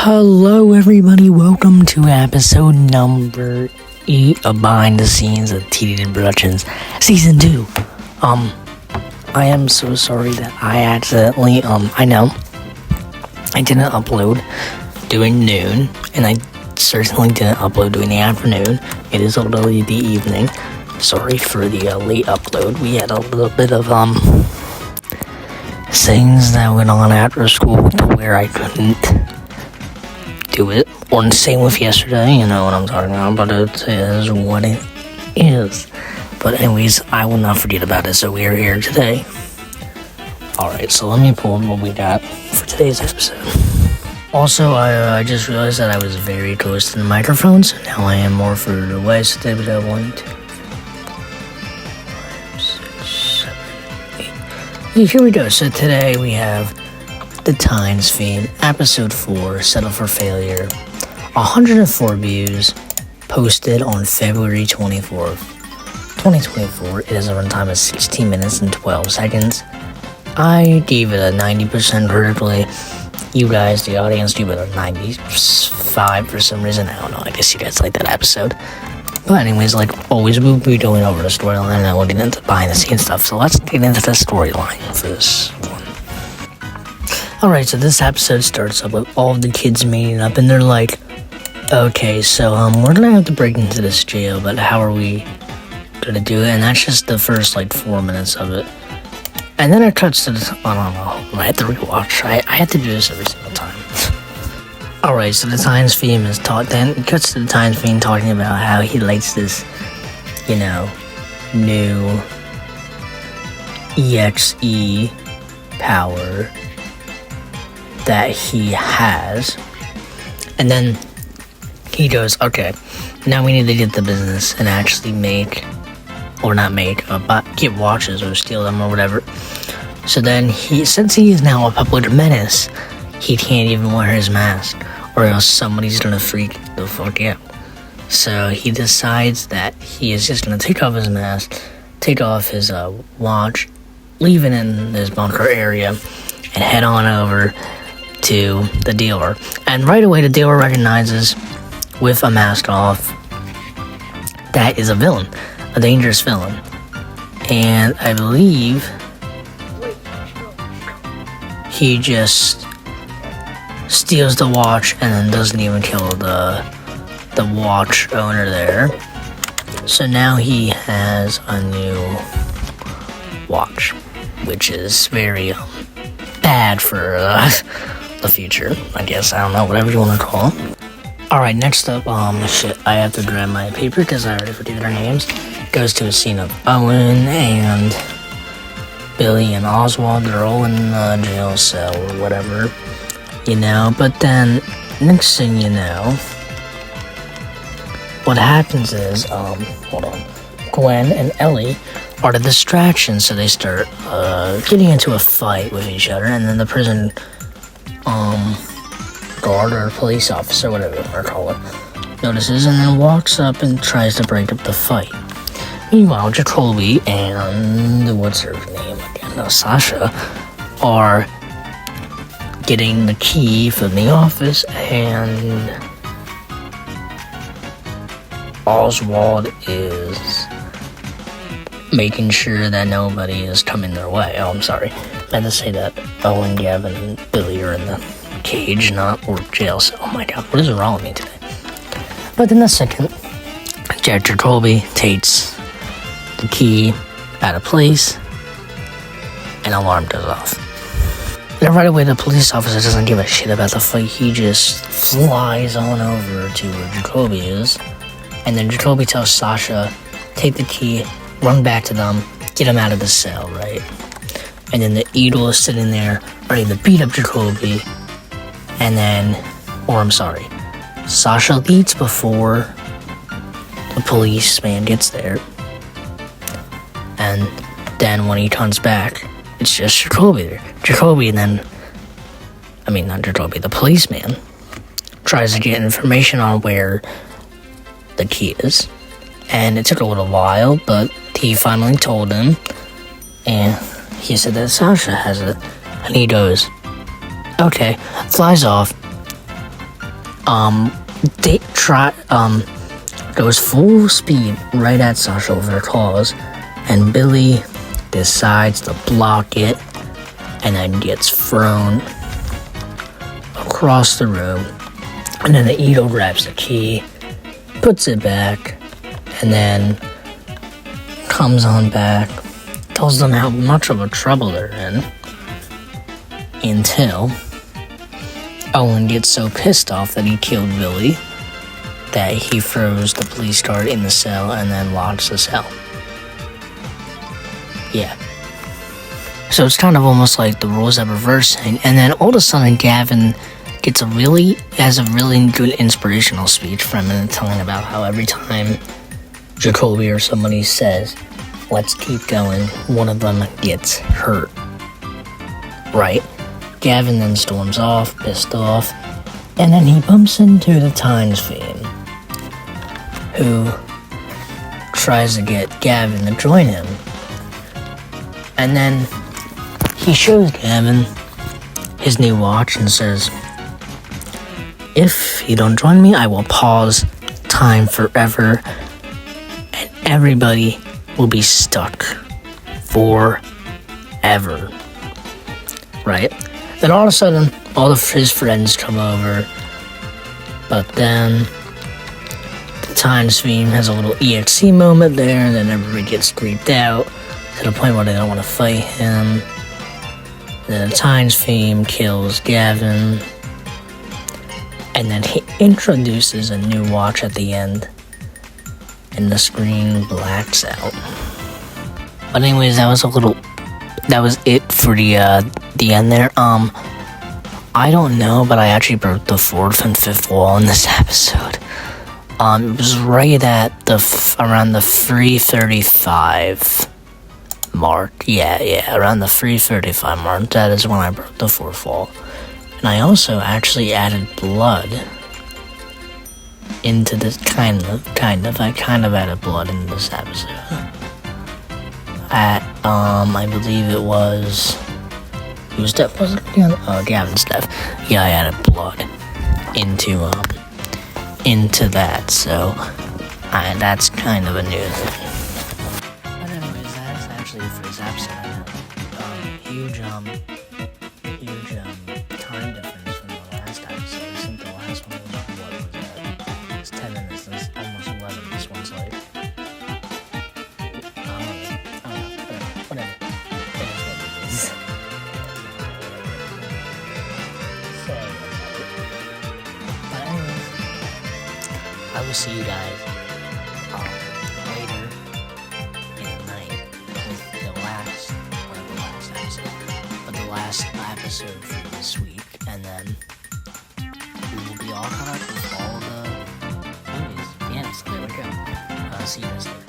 Hello everybody, welcome to episode number 8 of Behind the Scenes of TTT Productions Season 2. I am so sorry that I accidentally, I know, I didn't upload during noon, and I certainly didn't upload during the afternoon. It is already the evening. Sorry for the late upload. We had a little bit of, things that went on after school to where I couldn't do it. Or the same with yesterday, you know what I'm talking about, but it is what it is. But anyways, I will not forget about it, so we are here today. Alright, so let me pull up what we got for today's episode. Also, I just realized that I was very close to the microphone, so now I am more further away, so today we got 1, 2, 3, 4, 5, 6, 7, 8. Here we go, so today we have the Times theme, episode 4, Settle for Failure, 104 views, posted on February 24th, 2024. It has a runtime of 16 minutes and 12 seconds. I gave it a 90% critically. You guys, the audience, gave it a 95 for some reason. I don't know, I guess you guys like that episode. But anyways, like always, we'll be going over the storyline and we'll get into behind the scenes stuff. So let's get into the storyline for this one. Alright, so this episode starts up with all the kids meeting up, and they're like, okay, so, we're gonna have to break into this jail, but how are we gonna do it? And that's just the first, 4 minutes of it. And then it cuts to the, I don't know, I have to rewatch. I have to do this every single time. Alright, so the Times theme is taught, then it cuts to the Times theme talking about how he likes this, new EXE power that he has. And then he goes, okay, now we need to get the business and actually get watches or steal them or whatever. So then since he is now a public menace, he can't even wear his mask or else somebody's gonna freak the fuck out. So he decides that he is just gonna take off his mask, take off his watch, leave it in his bunker area, and head on over to the dealer. And right away the dealer recognizes, with a mask off, that is a villain, a dangerous villain. And I believe he just steals the watch and then doesn't even kill the watch owner there. So now he has a new watch, which is very bad for the future, I guess. I don't know, whatever you want to call it. Alright, next up, shit, I have to grab my paper because I already forget their names. Goes to a scene of Owen and Billy and Oswald. They're all in the jail cell or whatever, but then next thing you know, what happens is, Gwen and Ellie are the distraction, so they start getting into a fight with each other, and then the prison guard or police officer, whatever you want to call it, notices and then walks up and tries to break up the fight. Meanwhile, Jacoby and what's her name again? No, Sasha are getting the key from the office, and Oswald is making sure that nobody is coming their way. Oh, I'm sorry. I meant to say that Owen, Gavin, and Billy are in the cage, or jail cell. Oh my god, what is wrong with me today? But in a second, Jacoby takes the key out of place, and alarm goes off. And right away, the police officer doesn't give a shit about the fight. He just flies on over to where Jacoby is, and then Jacoby tells Sasha, take the key, run back to them, get him out of the cell, right? And then the Eagle is sitting there ready to beat up Jacoby. And then, Sasha leaves before the policeman gets there. And then when he comes back, it's just Jacoby there. The policeman tries to get information on where the key is. And it took a little while, but he finally told him. And he said that Sasha has it. And he goes, okay, flies off, they goes full speed right at Sasha with her claws, and Billy decides to block it, and then gets thrown across the room. And then the Eagle grabs the key, puts it back, and then comes on back, tells them how much of a trouble they're in, until Owen gets so pissed off that he killed Billy that he throws the police guard in the cell and then locks the cell. Yeah. So it's kind of almost like the roles are reversing, and then all of a sudden Gavin has a really good inspirational speech from him, telling about how every time Jacoby or somebody says, "Let's keep going," one of them gets hurt. Right? Gavin then storms off, pissed off, and then he bumps into the Times fiend, who tries to get Gavin to join him. And then he shows Gavin his new watch and says, "If you don't join me, I will pause time forever, and everybody will be stuck forever." Right? Then all of a sudden, all of his friends come over, but then the Times fiend has a little EXE moment there, and then everybody gets creeped out to the point where they don't want to fight him. Then the Times fiend kills Gavin, and then he introduces a new watch at the end, and the screen blacks out. But anyways, that was it for the end there. I don't know, but I actually broke the fourth and fifth wall in this episode. It was right at around the 3:35 mark. Yeah, around the 3:35 mark. That is when I broke the fourth wall. And I also actually added blood into this I kind of added blood into this episode. I believe it was Gavin's death. Yeah, I added blood into that, so that's kind of a new thing. But anyways, that's actually for this episode. Huge time difference from the last episode. I think the last one was 10 minutes. This almost 11. This one's like, whatever. It is what it is. But anyways, I will see you guys later in the night with the last episode for this week, and then we will be all caught up with all the movies. Yeah, so there we go. See you guys later.